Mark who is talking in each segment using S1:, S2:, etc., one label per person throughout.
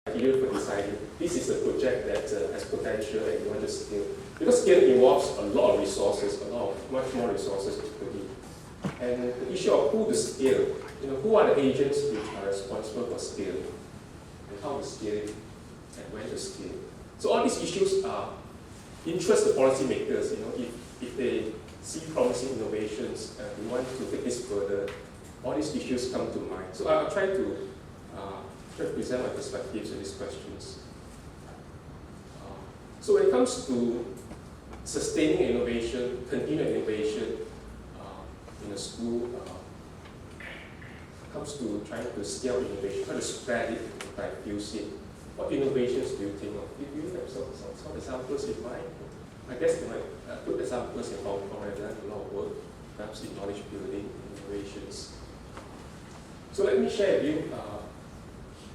S1: criteria for deciding this is a project that has potential and you want to scale. Because scaling involves a lot of resources, much more resources to put in. And the issue of who to scale, who are the agents which are responsible for scaling, and how to scale it, and when to scale. So all these issues interest the policymakers. If they see promising innovations and we want to take this further, all these issues come to mind. So I'll try to present my perspectives on these questions. So when it comes to sustaining innovation, continued innovation in a school, it comes to trying to scale innovation, try to spread it, diffuse it. What innovations do you think of? Do you have some examples in mind? I guess you might put examples in Hong Kong. I've done a lot of work, perhaps in knowledge building, innovations. So let me share with you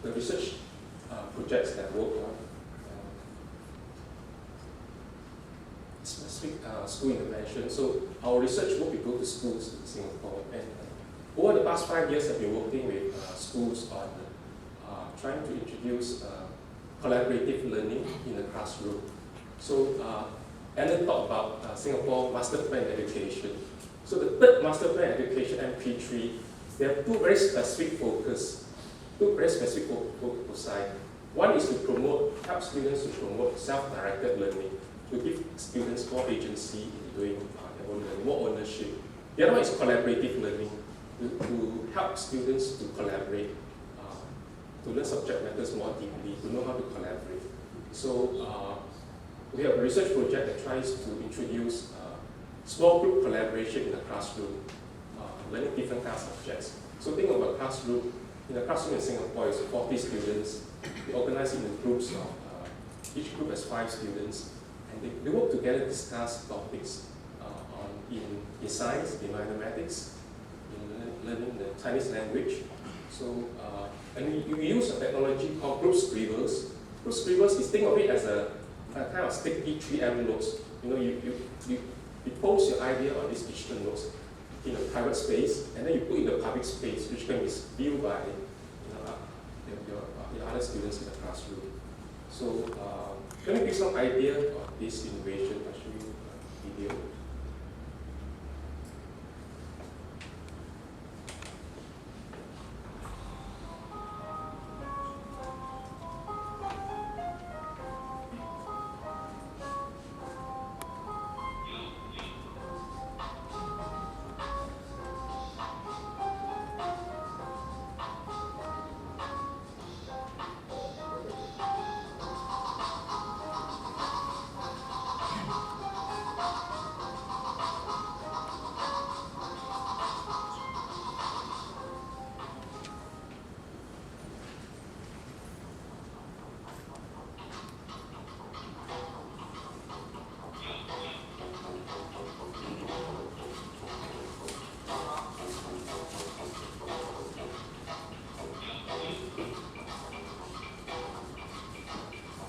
S1: the research projects that I worked on. Specific school intervention. So our research work, we go to schools in Singapore, and over the past 5 years I've been working with schools on trying to introduce collaborative learning in the classroom. So Alan talked about Singapore Master Plan Education. So the third Master Plan Education, MP3, they have two very specific foci. One is to help students to promote self-directed learning, to give students more agency in doing their own learning, more ownership. The other one is collaborative learning, to help students to collaborate, to learn subject matters more deeply, to know how to collaborate. So we have a research project that tries to introduce small group collaboration in the classroom, learning different kinds of subjects. So think of a classroom. In a classroom in Singapore, it's 40 students. They organize in groups of, each group has 5 students, and they work together to discuss topics in science, in mathematics, in learning the Chinese language. So, and we use a technology called group scribbles. Group scribbles is, think of it as a kind of sticky 3M notes. You post your idea on these digital notes in a private space, and then you put in the public space, which can be viewed by your other students in the classroom. So let me give some idea of this innovation. I'll show you a video.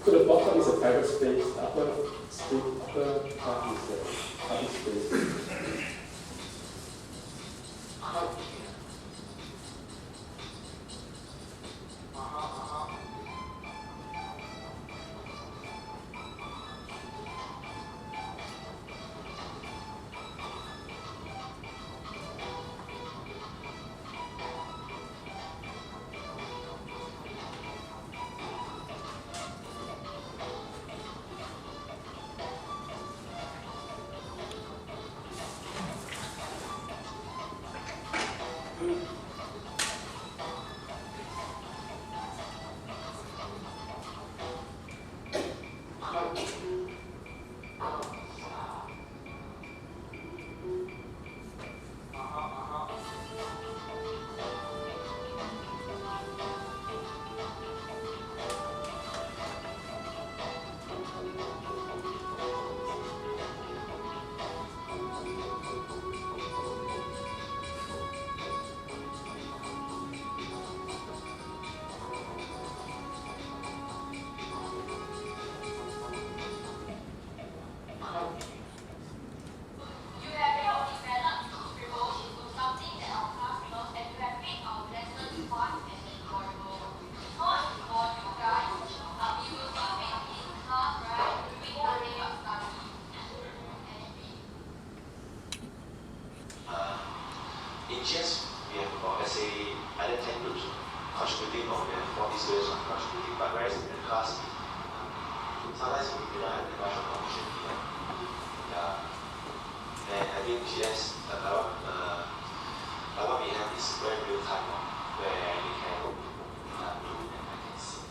S1: So the bottom is a private space, the upper part is a public space.
S2: contributing, but whereas in the class, sometimes we don't have much of opportunity. Yeah. And I think GS, what we have is very real time where we can do and I can see.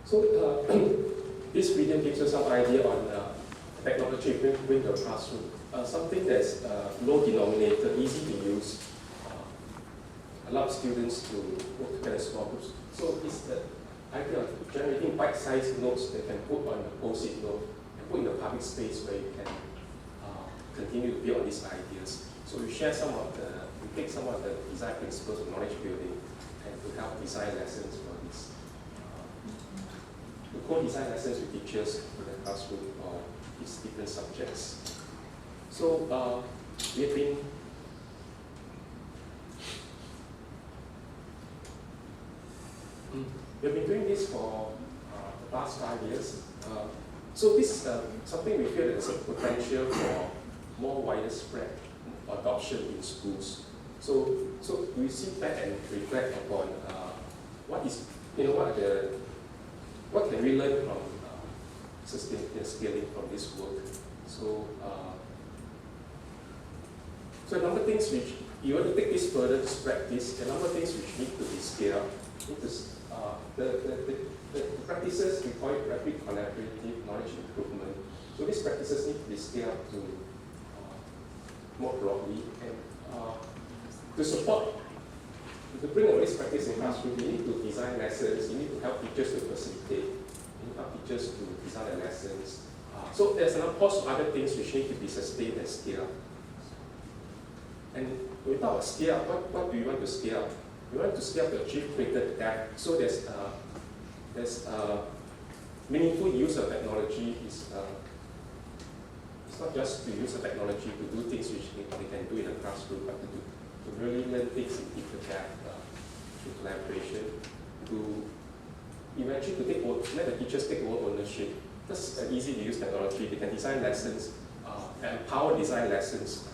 S1: So this video gives you some idea on technology bring your classroom. Something that's low denominator, easy to use, allows students to work together as small groups. So it's the idea of generating bite-sized notes that can put on a post-it note and put in a public space where you can continue to build on these ideas. So we share some of the, we take some of the design principles of knowledge building and to help design lessons for this. To co-design lessons with teachers in the classroom or these different subjects. So we've been doing this for the past 5 years. So this is something we feel there's a potential for more widespread adoption in schools. So we sit back and reflect upon what can we learn from scaling from this work. So a number of things which you want to take this further to spread this, a number of things which need to be scaled up. The practices we call it rapid collaborative knowledge improvement. So these practices need to be scaled up to more broadly and to support. To bring all this practice in classroom, you need to design lessons, you need to help teachers to facilitate, you need to help teachers to design the lessons. So there's a host of other things which need to be sustained and scaled up. And without a scale up, what do you want to scale up? We want to scale up to achieve greater depth. So there's meaningful use of technology. It's not just to use the technology to do things which they can do in a classroom, but to really learn things in deeper depth, through collaboration, to eventually let the teachers take more ownership. That's easy to use technology. They can design lessons, and empower design lessons.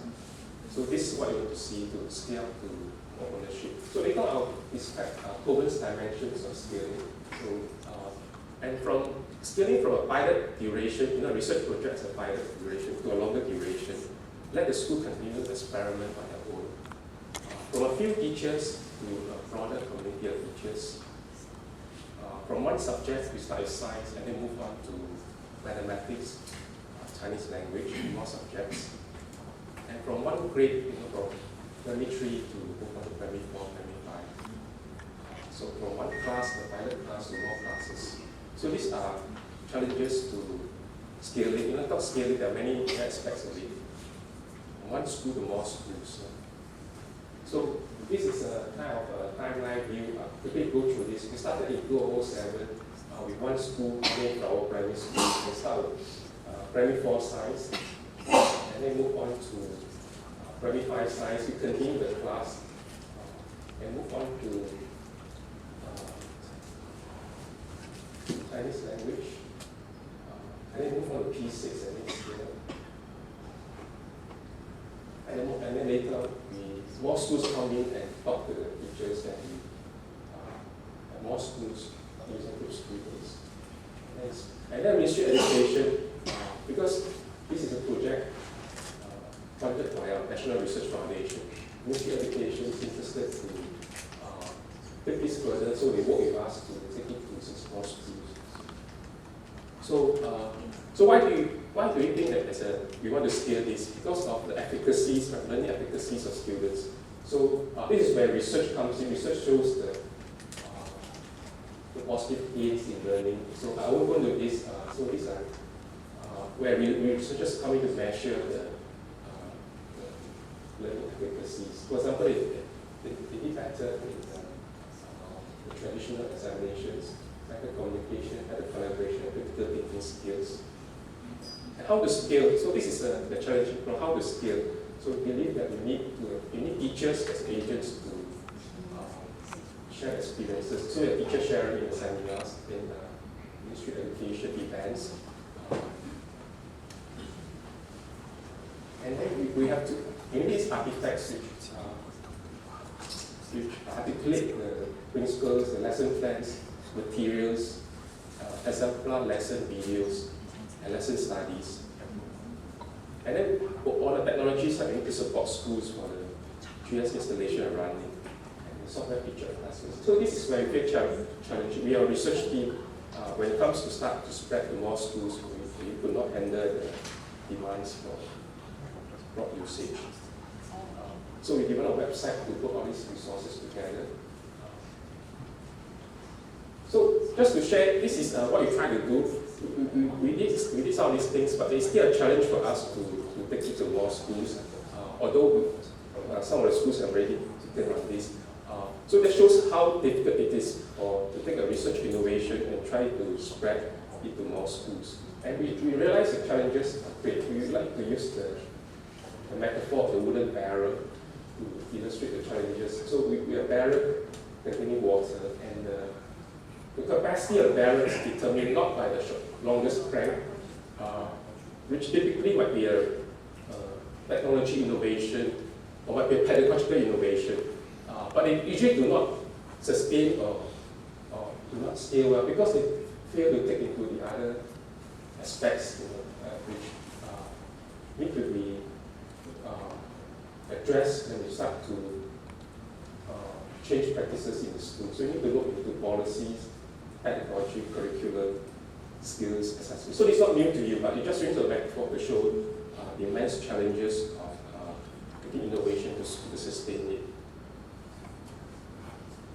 S1: So this is what you want to see to scale up to more ownership. So later I'll describe Cohen's dimensions of scaling. So, and from scaling from a pilot duration, research projects a pilot duration to a longer duration, let the school continue to experiment on their own. From a few teachers to a broader community of teachers. From one subject, we started science and then move on to mathematics, Chinese language, more subjects. And from one grade, from primary 3 to move on to primary 4, primary 5. So from one class, the pilot class, to more classes. So these are challenges to scaling. Not scaling, there are many aspects of it. From one school to more schools. So this is a kind of a timeline view. Quickly go through this. We started in 2007 with one school named our primary school. We started with primary 4 science, and then move on to primary 5 science. We continue the class and move on to Chinese language, and then move on to P6 and next year. And then later, more schools come in and talk to the teachers, and we more schools using group students. And then Ministry of Education, because this is a project funded by our National Research Foundation. Ministry of Education is interested to take this further, so they work with us to take it to 6 more schools. So why do you think that we want to scale this? Because of the efficacies, right, learning efficacies of students. So this is where research comes in. Research shows the positive gains in learning. So I won't go into this. So these are where researchers come in to measure the learning efficacies. For example, they did better in the traditional examinations, better communication, better collaboration, critical thinking skills. And how to scale? So this is the challenging problem, how to scale. So we believe that we need teachers as agents to share experiences. So the teachers share in seminars, in ministry education events. And then we have to, in these artifacts which articulate the principles, the lesson plans, materials, exemplar lesson videos, and lesson studies. And then all the technologies are going to support schools for the 3 years installation and running, and the software feature classes. So this is very big challenge. We are a research team. When it comes to start to spread to more schools, we could not handle the demands for broad usage. So we developed a website to put all these resources together. So just to share, this is what we try to do. We did some of these things, but it's still a challenge for us to take it to more schools. Although some of the schools have already taken on this. So that shows how difficult it is to take a research innovation and try to spread it to more schools. And we realize the challenges are great. We like to use the metaphor of the wooden barrel to illustrate the challenges. So we have a barrel containing water, and the capacity of the barrel is determined not by the longest crank, which typically might be a technology innovation or might be a pedagogical innovation, but they usually do not sustain or do not scale well because they fail to take into the other aspects which need to be addressed when you start to change practices in the school. So you need to look into policies, pedagogy, curriculum, skills, assessment. So it's not new to you, but you just use a metaphor to show the immense challenges of taking innovation to sustain it.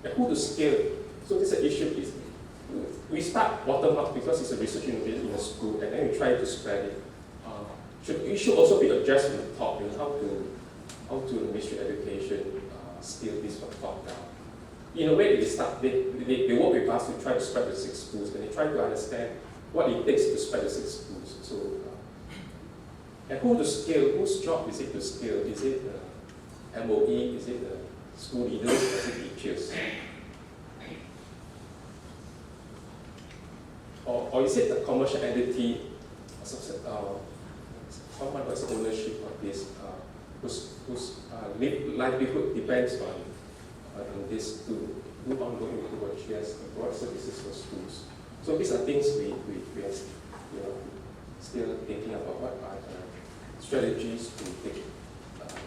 S1: And who to scale? So this issue is, we start bottom up because it's a research innovation in a school, and then we try to spread it. It should also be addressed from the top, how to Ministry of Education scale this from top down. In a way, they work with us to try to spread the 6 schools, and they try to understand what it takes to spread the 6 schools. So, and who to scale? Whose job is it to scale? Is it the MOE? Is it the school leaders? Is it teachers? Or is it the commercial entity, someone who has ownership of this, whose livelihood depends on this to do ongoing research, yes, and provide services for schools. So these are things we are still thinking about what are the strategies to take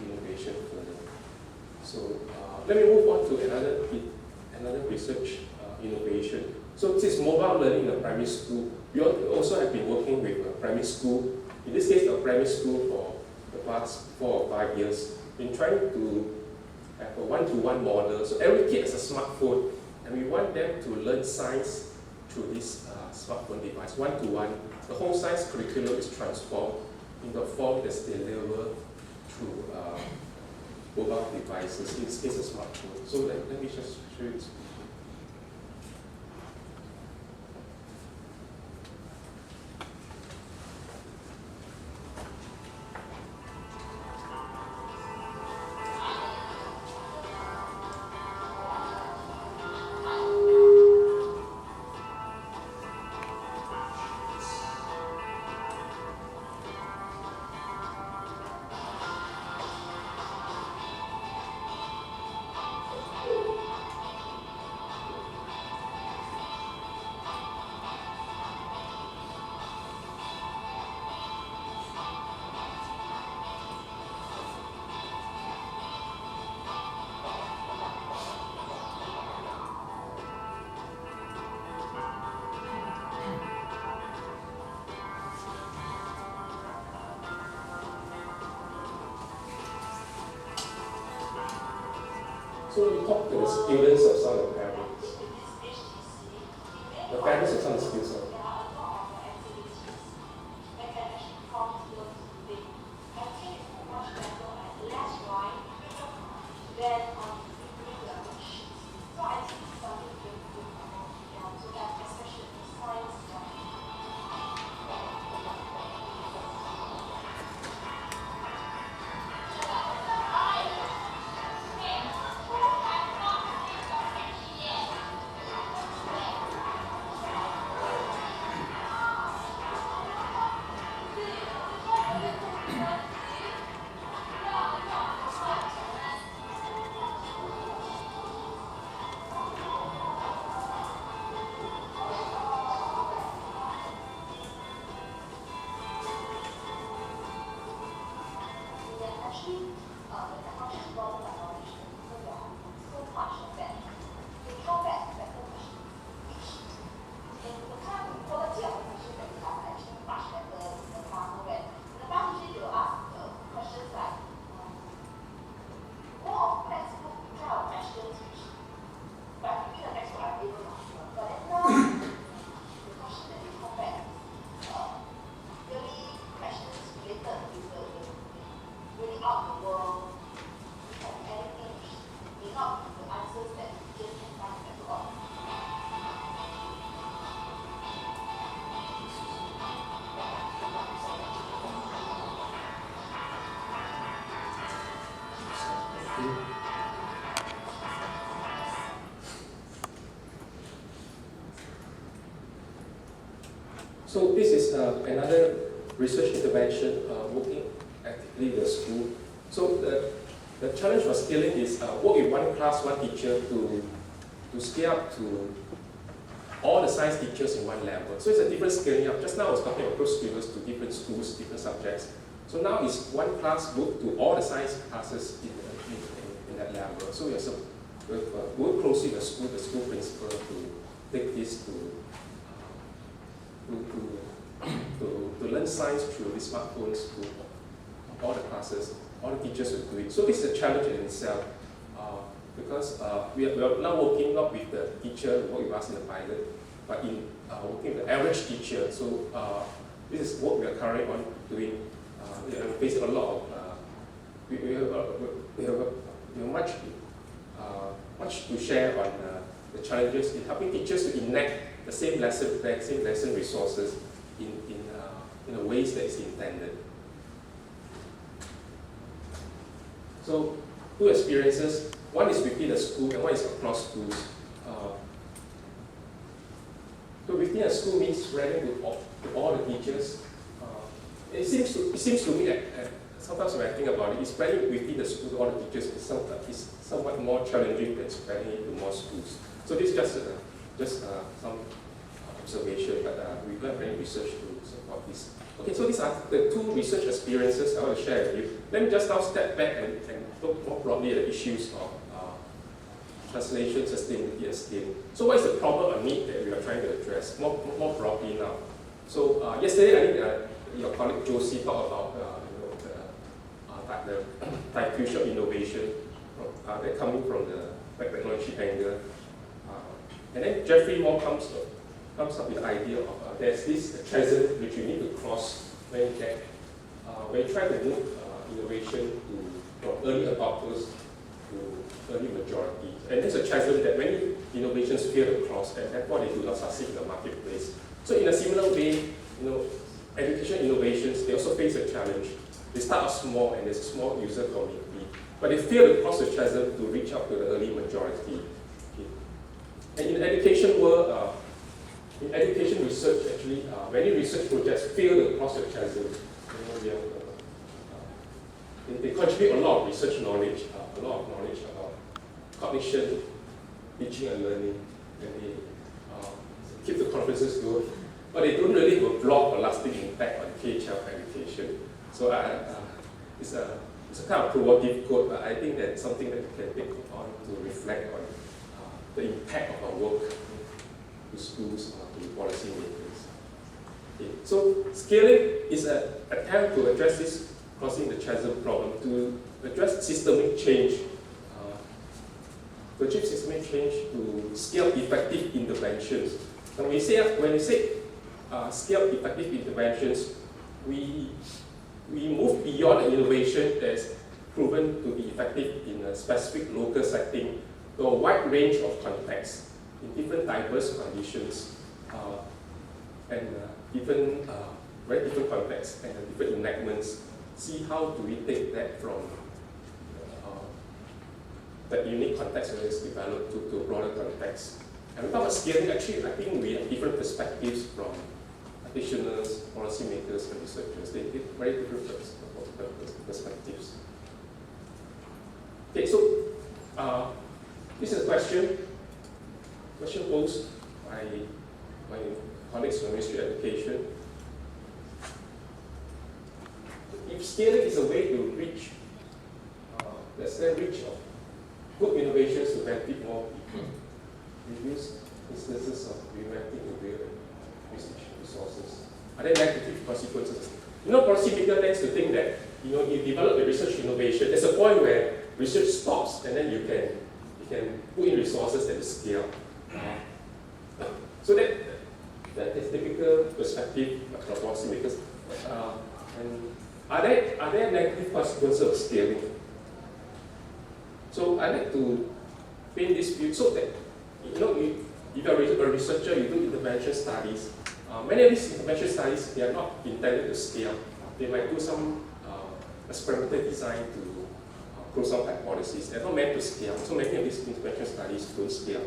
S1: innovation further. So let me move on to another research innovation. So this is mobile learning in a primary school. We also have been working with a primary school, in this case a primary school for the past 4 or 5 years, been trying to have a one-to-one model. So every kid has a smartphone, and we want them to learn science through this smartphone device, one-to-one. The whole science curriculum is transformed into a form that's delivered through mobile devices, in this case a smartphone. So let me just show you this. So we talk to the students of some of the parents. The parents of some of the students. So this is another research intervention working actively with the school. So the challenge for scaling is work with one class, one teacher to scale up to all the science teachers in one level. So it's a different scaling up. Just now I was talking about those students to different schools, different subjects. So now it's one class book to all the science classes in that level. So we work closely with the school principal to take this to learn science through the smartphones to all the classes, all the teachers will do it. So this is a challenge in itself because we are now working not with the teacher who work with us in the pilot, but in working with the average teacher. So this is what we are currently on doing. We are facing a lot of, we have much to share on the challenges in helping teachers to enact the same lesson plan, same lesson resources in the ways that is intended. So, two experiences. One is within the school and one is across schools. So within a school means spreading to all the teachers. It seems to me that sometimes when I think about it, spreading within the school to all the teachers is somewhat more challenging than spreading it to more schools. So this is just some observation, but we don't have any research to support this. Okay, so these are the two research experiences I want to share with you. Let me just now step back and look more broadly at the issues of translation, sustainability, and scaling. So what is the problem or need that we are trying to address more broadly now? So yesterday, I think your colleague Josie talked about the diffusion of innovation that coming from the technology angle. And then Jeffrey Moore comes up with the idea of there's this chasm which you need to cross when you try to move innovation from early adopters to early majority. And there's a chasm that many innovations fail to cross, and therefore they do not succeed in the marketplace. So in a similar way, education innovations, they also face a challenge. They start off small and there's a small user community, but they fail to cross the chasm to reach out to the early majority. Okay. And in the education world, in education research, actually, many research projects fail to cross the chasm. They contribute a lot of research knowledge, a lot of knowledge about cognition, teaching and learning, and they keep the conferences going, but they don't really have a broad or lasting impact on K-12 education. So it's a kind of provocative quote, but I think that's something that we can take on to reflect on the impact of our work to schools, to policymakers. Okay. So scaling is an attempt to address this crossing the chasm problem, to address systemic change to achieve systemic change to scale effective interventions. And when we say scale effective interventions, we move beyond an innovation that's proven to be effective in a specific local setting to a wide range of contexts in different diverse conditions and different very different contexts and different enactments. See how do we take that from that unique context where it's developed to a broader context. And we talk about scaling, actually I think we have different perspectives from practitioners, policymakers, and researchers. They give very different perspectives. Okay, so this is a question posed by my colleagues from the Ministry of Education. If scaling is a way to reach, let's say, reach of good innovations to benefit more people, reduce instances of reinventing the wheel and research resources, are there negative consequences? Policymakers tends to think that you develop a research innovation. There's a point where research stops, and then you can put in resources at the scale. So that is typical perspective from policymakers. And are there negative consequences of scaling? So I like to paint this view so that if you're a researcher, you do intervention studies. Many of these intervention studies, they are not intended to scale. They might do some experimental design to prove some hypotheses. They're not meant to scale. So many of these intervention studies don't scale.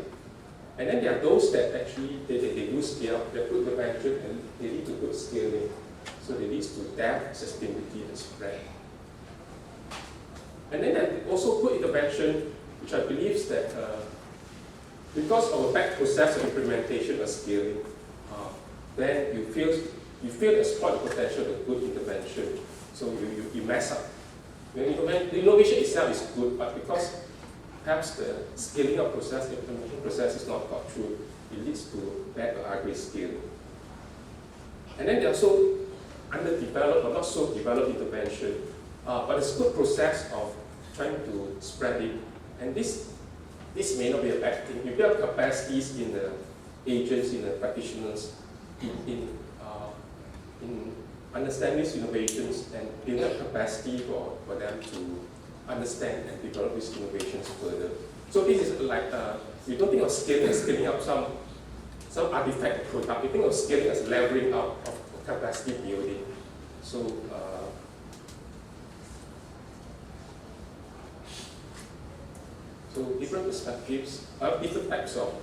S1: And then there are those that actually they do scale. They put intervention and they lead to good scaling. So they lead to depth, sustainability, and spread. And then there also good intervention, which I believe is that because of a back process of implementation or scaling, then you fail to exploit the potential of a good intervention. So you mess up. The innovation itself is good, but because perhaps the scaling up process, the implementation process is not thought through, it leads to bad or ugly scaling. And then there are also underdeveloped or not so developed intervention, but it's a good process of trying to spread it. And this may not be a bad thing. You build capacities in the agents, in the practitioners, in understanding these innovations and build up capacity for them to understand and develop these innovations further. So this is like, you don't think of scaling as scaling up some artifact product. You think of scaling as leveling up of capacity building. So, different perspectives, different types of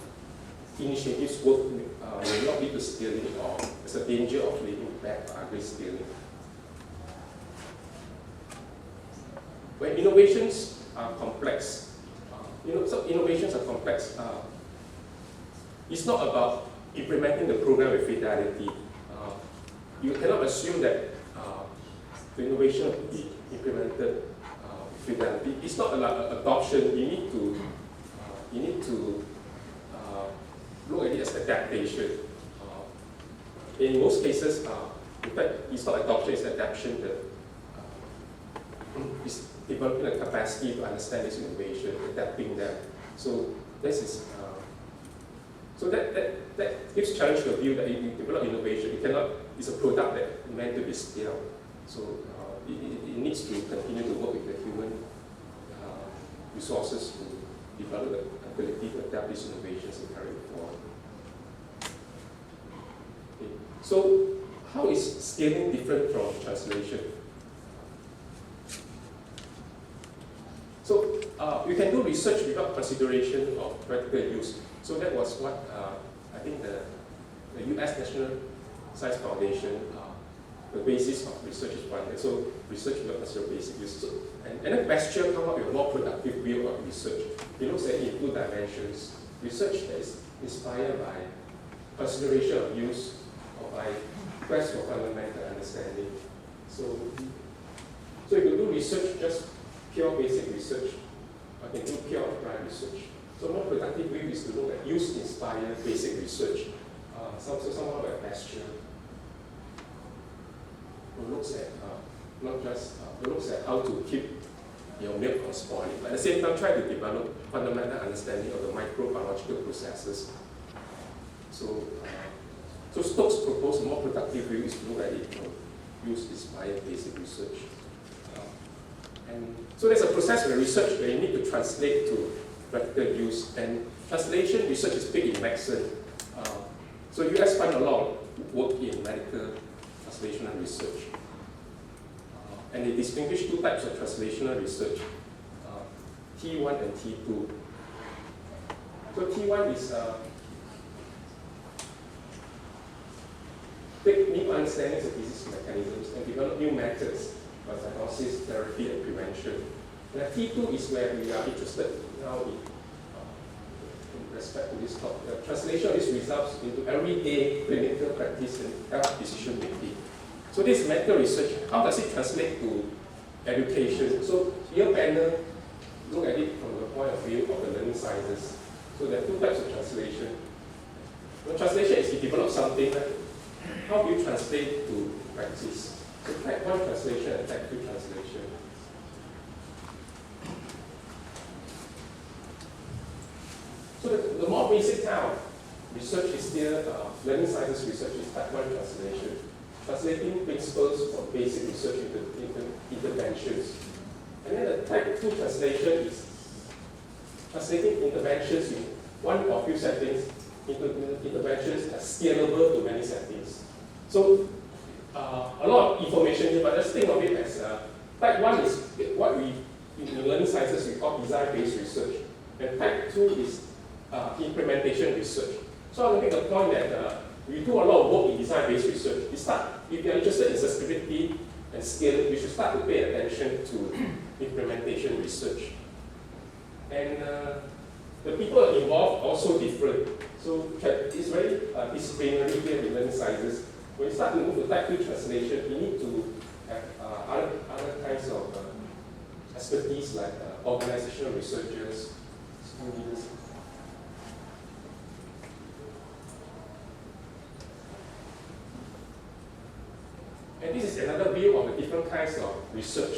S1: initiatives work will not lead to scaling, or there's a danger of leading back to ugly scaling. When innovations are complex, some innovations are complex. It's not about implementing the program with fidelity. You cannot assume that the innovation will be implemented with fidelity. It's not like adoption. You need to look at it as adaptation. In most cases, in fact, it's not adoption, it's adaptation. It's developing a capacity to understand this innovation, adapting them. So this is that gives challenge to a view that if you develop innovation, it's a product that is meant to be scaled. So it needs to continue to work with the human resources to develop the ability to adapt these innovations and carry it forward. Okay. So how is scaling different from translation? So you can do research without consideration of practical use. So that was what I think the US National Science Foundation, the basis of research is one. So research without consideration basic use. So, and then Pasteur come up with a more productive view of research. He looks at it in two dimensions. Research that is inspired by consideration of use or by quest for fundamental understanding. So if you do research, just pure basic research, or you can do pure applied research. So more productive view is to look at use-inspired basic research. Somehow like Pasteur, who looks at not just who looks at how to keep your milk from spoiling. But at the same time, try to develop fundamental understanding of the microbiological processes. So, so Stokes proposed a more productive view is to look at it from use-inspired basic research. And so there's a process where research where you need to translate to practical use, and translation research is big in medicine. So US fund a lot of work in medical translational research. And they distinguish two types of translational research, T1 and T2. So T1 is take new understandings of disease mechanisms and develop new methods for diagnosis, therapy, and prevention. And T2 is where we are interested now in respect to this topic. The translation of these results into everyday clinical practice and health decision making. So this medical research, how does it translate to education? So here panel look at it from the point of view of the learning sciences. So there are two types of translation. The translation is you develop something, how do you translate to practice? So type 1 translation and type 2 translation. So the more basic kind of research is still, learning sciences research is type 1 translation. Translating principles from basic research into interventions. And then the type 2 translation is translating interventions in one or few settings into interventions that are scalable to many settings. So a lot of information here, but just think of it as type 1 is what we, in learning sciences, we call design-based research. And type 2 is implementation research. So I want to make a point that we do a lot of work in design-based research. If you're interested in sustainability and scaling, you should start to pay attention to implementation research. And the people involved are also different. So it's very disciplinary here in learning sciences. When you start to move to type 2 translation, you need to have other kinds of expertise like organizational researchers, students. And this is another view of the different kinds of research,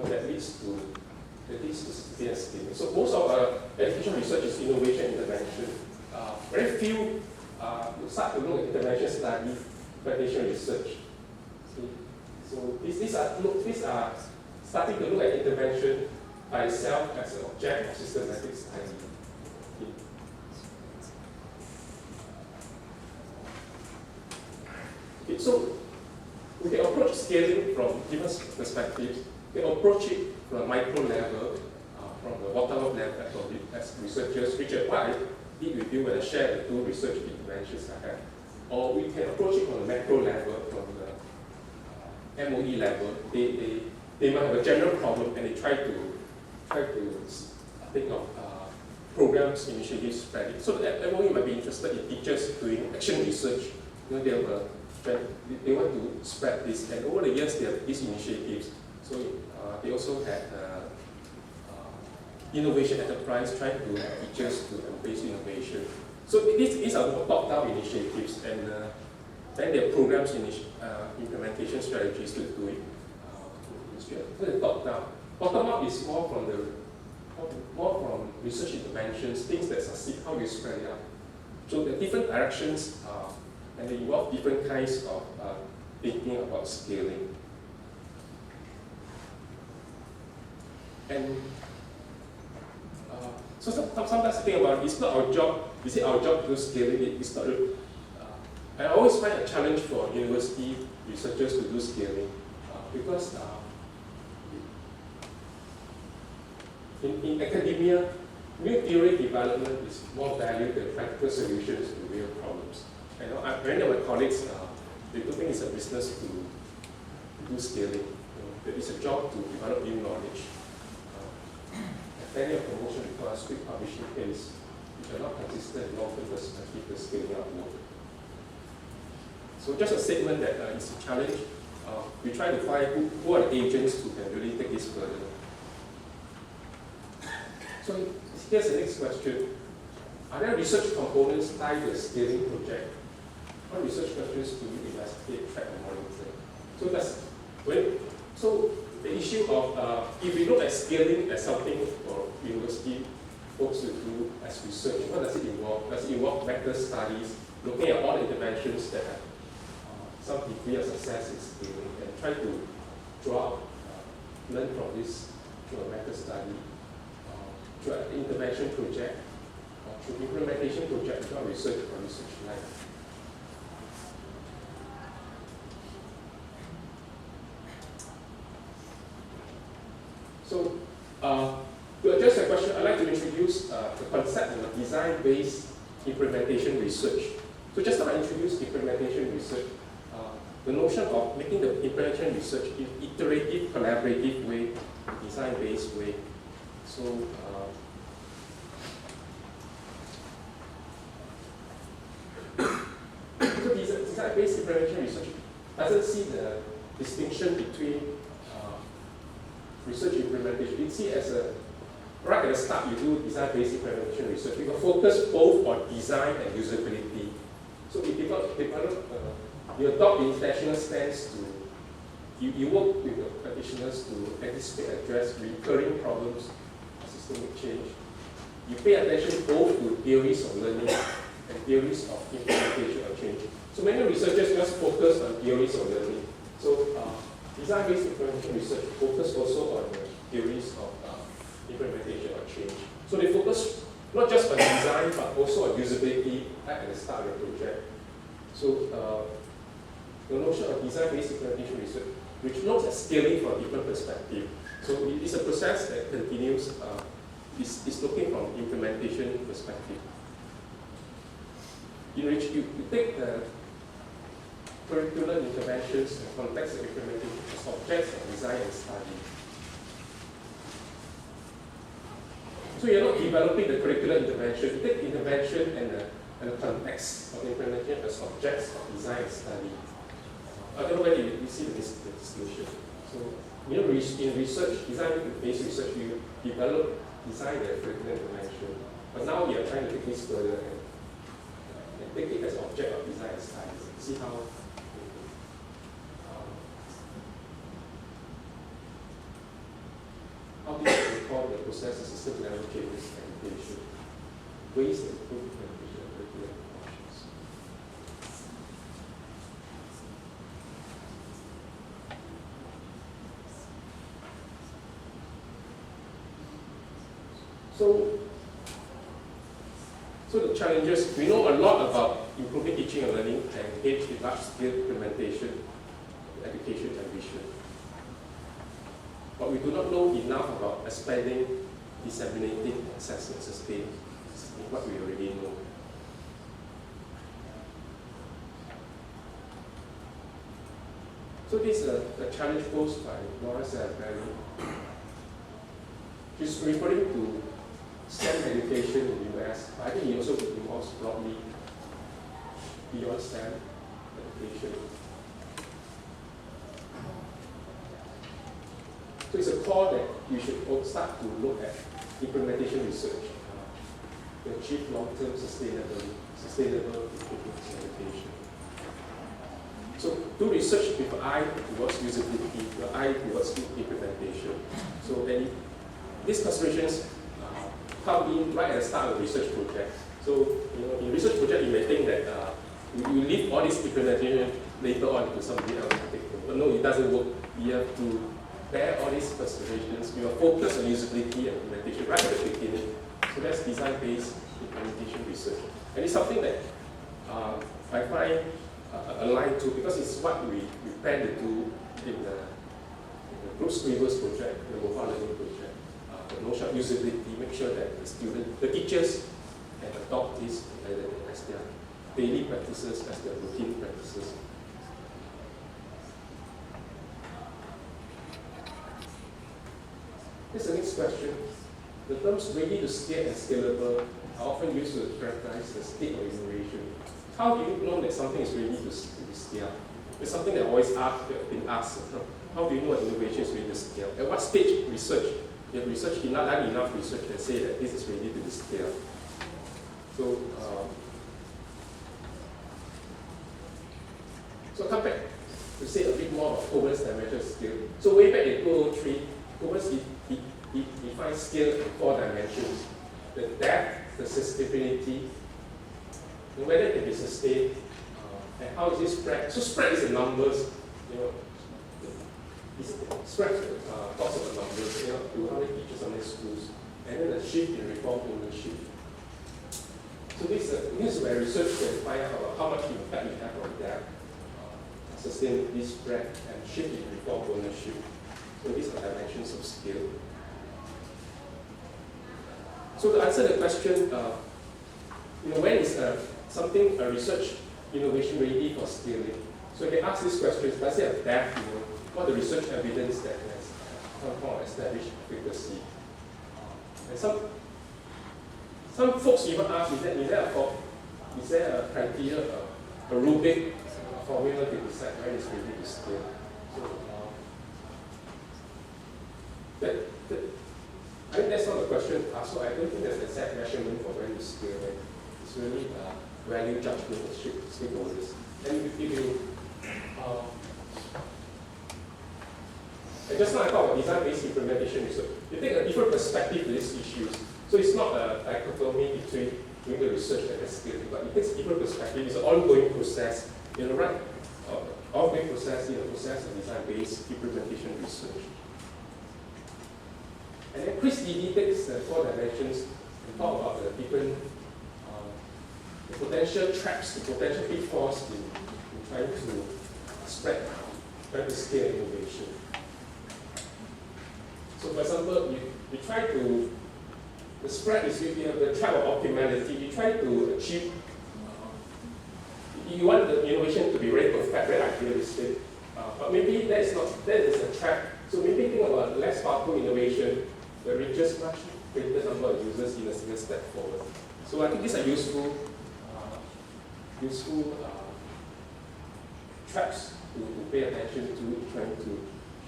S1: that leads to severe scaling. So most of our education research is innovation intervention. Very few start to look at intervention study, implementation research. So these are starting to look at intervention by itself as an object of systematic study. Okay, so we can approach scaling from different perspectives. We can approach it from a micro level, from the bottom-up level as researchers, which is what I did with you when I shared the two research interventions I had. Or we can approach it from the macro level, from the MOE level. They might have a general problem and they try to think of programs, initiatives, spreading. So the MOE might be interested in teachers doing action research. They want to spread this, and over the years they have these initiatives. So they also had innovation enterprise trying to have teachers to embrace innovation. So these are more top-down initiatives, and then there are programs, implementation strategies to do it. So the top-down. Bottom-up is more from research interventions, things that succeed, how you spread it out. So the different directions and they involve different kinds of thinking about scaling. And so sometimes I think about it, it's not our job. We say our job to do scaling. It's not. I always find a challenge for university researchers to do scaling because in academia, new theory development is more valued than practical solutions to real problems. Many of my colleagues, they don't think it's a business to do scaling. It's a job to develop new knowledge. Many of promotion requires quick publishing pace, which are not consistent in long-term perspective to scaling up work. So just a statement that it's a challenge. We try to find who are the agents who can really take this further. So here's the next question. Are there research components tied to a scaling project? What research questions do you investigate, track, and monitor? So the issue of, if we look at scaling as something for university folks to do as research, what does it involve? Does it involve vector studies, looking at all the interventions that have some degree of success in scaling, and try to draw out, learn from this through a vector study, through an intervention project, or through implementation project, through research or research life. So, to address the question, I'd like to introduce the concept of design-based implementation research. So just now I introduced implementation research, the notion of making the implementation research in iterative, collaborative way, design-based way. So, design-based implementation research doesn't see the distinction between research implementation. You see as a, right at the start you do design-based implementation research. You will focus both on design and usability. So you you adopt the international stance to, you work with the practitioners to anticipate and address recurring problems of systemic change. You pay attention both to theories of learning and theories of implementation of change. So many researchers just focus on theories of learning. So design-based implementation research focus also on the theories of implementation of change. So they focus not just on design, but also on usability at the start of the project. So the notion of design-based implementation research, which looks at scaling from a different perspective. So it's a process that continues, is looking from implementation perspective, in which you take the curricular interventions and context of implementation as objects of design and study. So you're not developing the curricular intervention, you take intervention and the context of implementation as objects of design and study. I don't know whether you see the distinction. So, you know, in research, design-based research, you develop, design the curricular intervention. But now we are trying to take this further and take it as an object of design and study. See how do you call the process of system level changes and education? Ways to improve implementation of curricular interventions. So the challenges, we know a lot about improving teaching and learning and engage in large-scale implementation, education and vision. But we do not know enough about expanding, disseminating, assessing, sustaining what we already know. So this is a challenge posed by Laura Salveri. She's referring to STEM education in the US, but I think it also involves broadly beyond STEM education. So it's a call that you should start to look at implementation research to achieve long-term sustainable improvements in education. So do research with an eye towards usability, with an eye towards implementation. So then these considerations come in right at the start of the research project. So in research project you may think that you leave all this implementation later on to somebody else to take over. But no, it doesn't work. You have to bear all these considerations. We are focused on usability and implementation right at the beginning. So that's design-based implementation research. And it's something that I find aligned to, because it's what we plan to do in the group Scribbles project, the mobile learning project. The notion of usability, make sure that the teachers can adopt this as their daily practices, as their routine practices. Here's the next question. The terms ready to scale and scalable are often used to characterize the state of innovation. How do you know that something is ready to be scaled? It's something that always been asked. How do you know that innovation is ready to scale? At what stage research? You have research, done enough research to say that this is ready to be scaled. So come back. to say a bit more about Coben's dimensional scale. So way back in 2003, Coben defined scale in 4 dimensions: the depth, the sustainability, whether it can be sustained, and how is it spread. So spread is the numbers, spread talks about numbers, to how many teachers, how many schools, and then the shift in reform ownership. So this is where research can find out about how much impact we have on that, sustainability, spread, and shift in reform ownership. So these are dimensions of scale. So to answer the question, when is something, a research innovation ready for scaling? So you can ask these questions: does it have depth? What the research evidence that has some form of established efficacy? And some folks even ask: is there a criteria, a rubric, a formula to decide when it's ready to scale? So I think that's not the question asked. So I don't think there's an exact measurement for when to scale. It's really value judgment of stakeholders. And if you and just now I talked about design-based implementation research. You take a different perspective to these issues. So it's not a dichotomy between doing the research and the scaling, but it takes a different perspective. It's an ongoing process, ongoing process in the process of design-based implementation research. And then Chris Didi takes the 4 dimensions and talk about the different the potential traps, the potential pitfalls in trying to spread, trying to scale innovation. So for example, you try to, the spread is you have the trap of optimality. You try to achieve, you want the innovation to be very perfect, very idealistic, but maybe that is a trap. So maybe think about less powerful innovation that reaches much greater number of users in a single step forward. So I think these are useful traps to pay attention to in trying to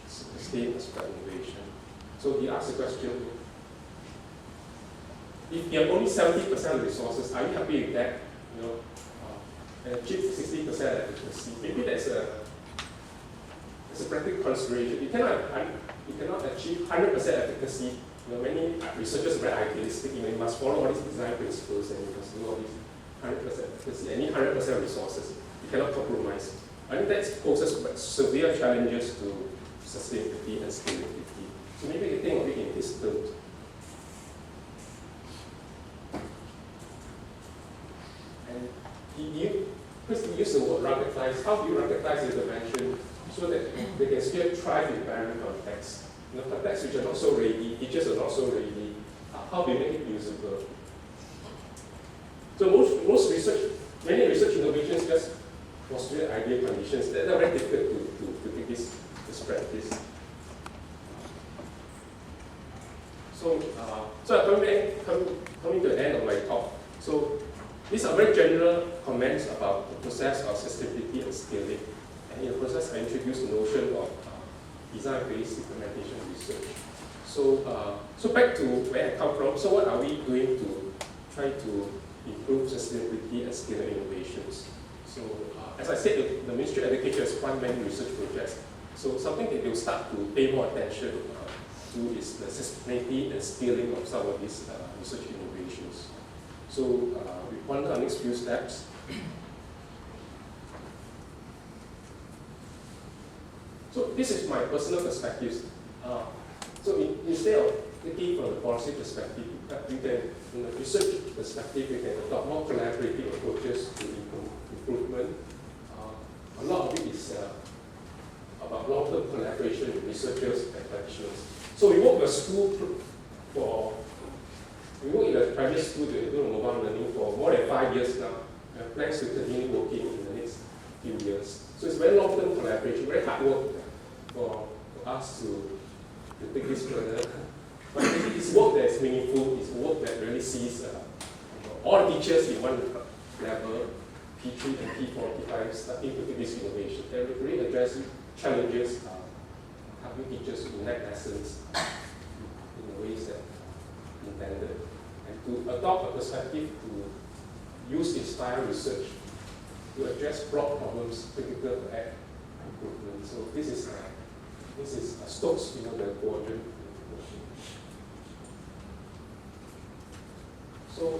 S1: sustain a spread innovation. So he asked the question: if you have only 70% of resources, are you happy with that? And achieve 60% efficacy. Maybe that's a practical consideration. You cannot achieve 100% efficacy. Many researchers are very idealistic. You must follow all these design principles and you must do all these 100% efficacy. Any 100% resources, you cannot compromise. I think that poses severe challenges to sustainability and scalability. So maybe you think of it in this terms. And Chris used the word ruggedize. How do you ruggedize intervention so that they can still thrive in barren contexts? Contexts which are not so ready, teachers are not so ready. How do you make it usable? So many research innovations just postulate ideal conditions. They're very difficult to take this practice. So coming to the end of my talk. So these are very general comments about the process of sustainability and scaling. And in the process, I introduced the notion of design-based implementation research. So back to where I come from. So what are we doing to try to improve sustainability and scaling innovations? So as I said, the Ministry of Education has funded many research projects. So something that they'll start to pay more attention to is the sustainability and scaling of some of these research innovations. So we plan our next few steps. So this is my personal perspectives. So instead of thinking from the policy perspective, we can, from the research perspective, we can adopt more collaborative approaches to improvement. A lot of it is about long-term collaboration with researchers and practitioners. So we work with a school we work in a private school to do mobile learning for more than 5 years now. We have plans to continue working in the next few years. So it's very long-term collaboration, very hard work for us to take this further. But it's work that's meaningful, it's work that really sees all teachers in one level, P3 and P45, starting to take this innovation. They really address challenges, helping teachers to connect lessons in the ways that intended, and to adopt a perspective to use inspired research to address broad problems critical to act improvement. this is Stokes, the quadrant. So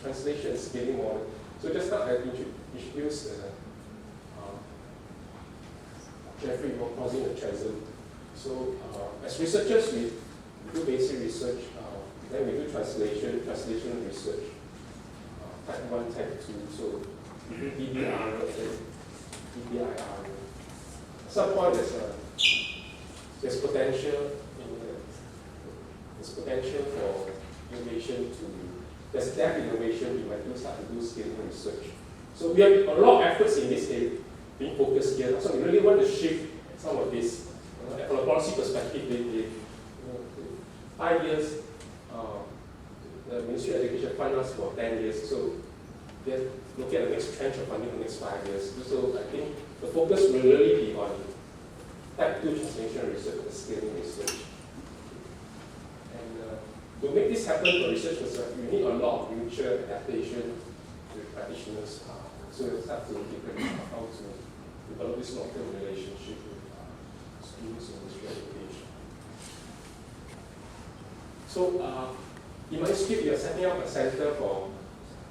S1: translation and scaling model. So just now I introduced Jeffrey causing a chasm. So as researchers, we do basic research, then we do translation research, type 1, type 2. So we do DBR and DBIR. At some point, there's potential for innovation there's gap innovation, we might start to do scaling research. So we have a lot of efforts in this area being focused here. So we really want to shift some of this. From a policy perspective, 5 years, the Ministry of Education funded us for 10 years. So they're looking at the next tranche of funding for the next 5 years. So I think the focus will really be on type 2 translation research and scaling research. To make this happen for research perspective, you need a lot of mutual adaptation with practitioners. So you'll start to think about how to develop this long-term relationship with students in Ministry of Education. So in my script, you're setting up a center for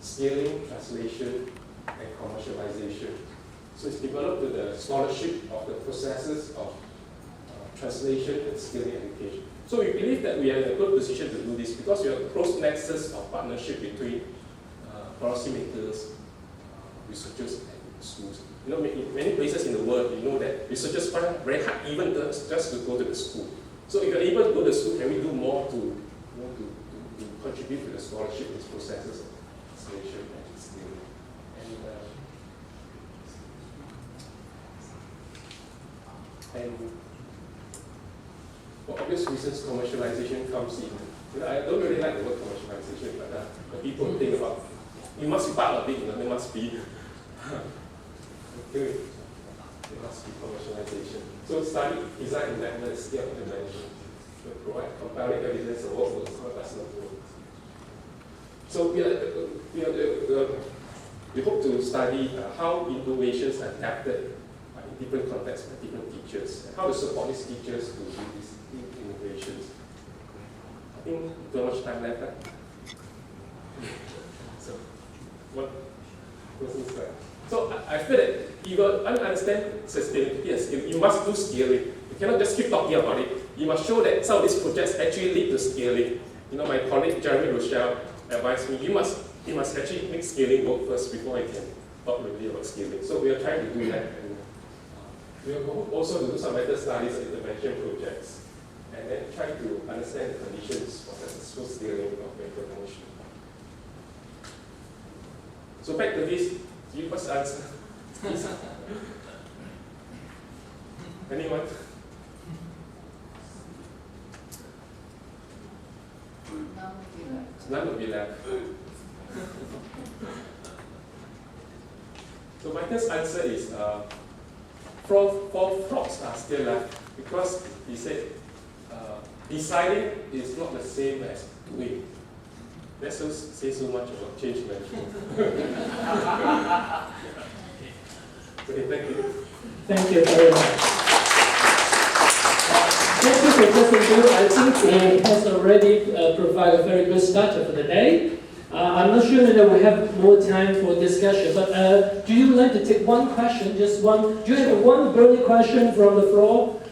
S1: scaling, translation, and commercialization. So it's developed with the scholarship of the processes of translation and scaling education. So we believe that we are in a good position to do this because we have a close nexus of partnership between policymakers, researchers, and schools. In many places in the world, you know that researchers find it very hard even just to go to the school. So if you're able to go to the school, can we do more to contribute to the scholarship, these processes of translation and scaling? And for obvious reasons, commercialization comes in. I don't really like the word commercialization, but people think about you must be part of it. There must be there must be commercialization. So study, design, and development, scale, and management to provide compelling evidence of what works, what does not work. So we hope to study how innovations are adapted in different contexts by different teachers, and how to support these teachers to do these innovations. I think too much time left. So, what is that? So I feel that if you understand sustainability and scaling, you must do scaling. You cannot just keep talking about it. You must show that some of these projects actually lead to scaling. My colleague Jeremy Rochelle advised me, you must actually make scaling work first before I can talk really about scaling. So we are trying to do that. And we are also to do some meta studies and intervention projects, and then try to understand the conditions for successful scaling of intervention. So back to this, you must answer. Anyone? None will be left. So Michael's answer is four frogs are still left because he said deciding is not the same as doing. That says so much about change management. Okay, thank you.
S3: Thank you very much. Thank you for listening. I think he has already provided a very good starter for the day. I'm not sure that we have more time for discussion, but do you like to take one question, just one? Do you have one burning question from the floor?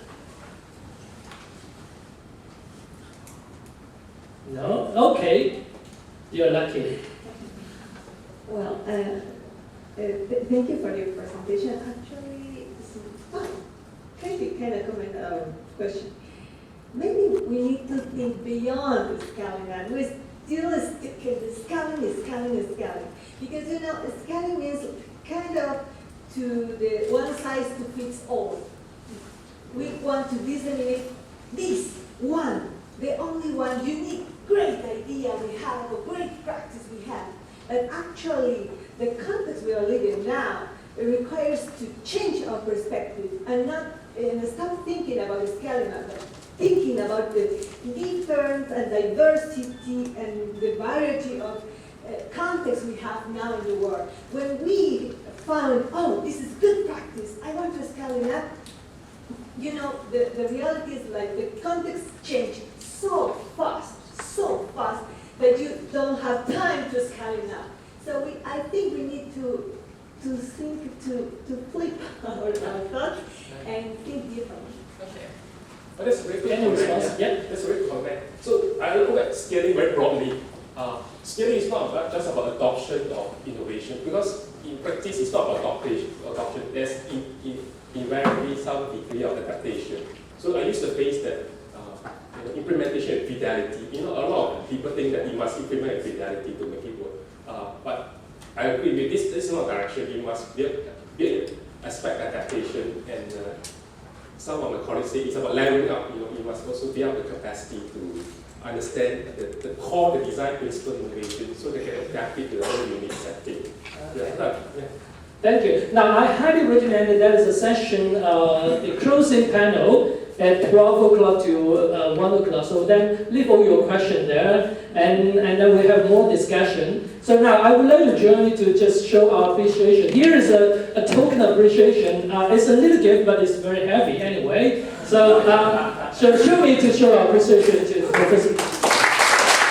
S3: No? Okay. You're lucky.
S4: Well, thank you for your presentation. Actually, it's fine. Kind of comment question. Maybe we need to think beyond the scaling, and we still stick in the scaling. Because scaling means kind of to the one size to fits all. We want to disseminate this one, the only one unique, great idea we have, or great practice we have. But actually, the context we are living now, it requires to change our perspective and not stop thinking about the scaling, but thinking about the difference and diversity and the variety of contexts we have now in the world. When we found, oh, this is good practice, I want to scale it up, you know, the reality is like the context change so fast, that you don't have time to scale it up. So I think we need to think, to flip our thoughts and think differently.
S1: Okay. But that's a very good
S3: Any
S1: comment.
S3: response? Yeah.
S1: That's a very good comment. So I look at scaling very broadly. Scaling is not just about adoption of innovation, because in practice it's not about adoption. There's invariably some degree of adaptation. So I use the phrase that implementation and fidelity. You know, a lot of people think that you must implement with fidelity to make it work. But I agree with this. This is not direction. You must build aspect adaptation, and some of my colleagues say it's about leveling up. You know, you must also build the capacity to understand the core, the design principle innovation, so they can adapt it to their own unique setting.
S3: Thank you. Now, I highly recommend that there is a session, the closing panel at 12 o'clock to 1 o'clock. So then leave all your questions there, and then we have more discussion. So now I would like to join you to just show our appreciation. Here is a token of appreciation. It's a little gift, but it's very heavy anyway. So, so show me to show our appreciation to Professor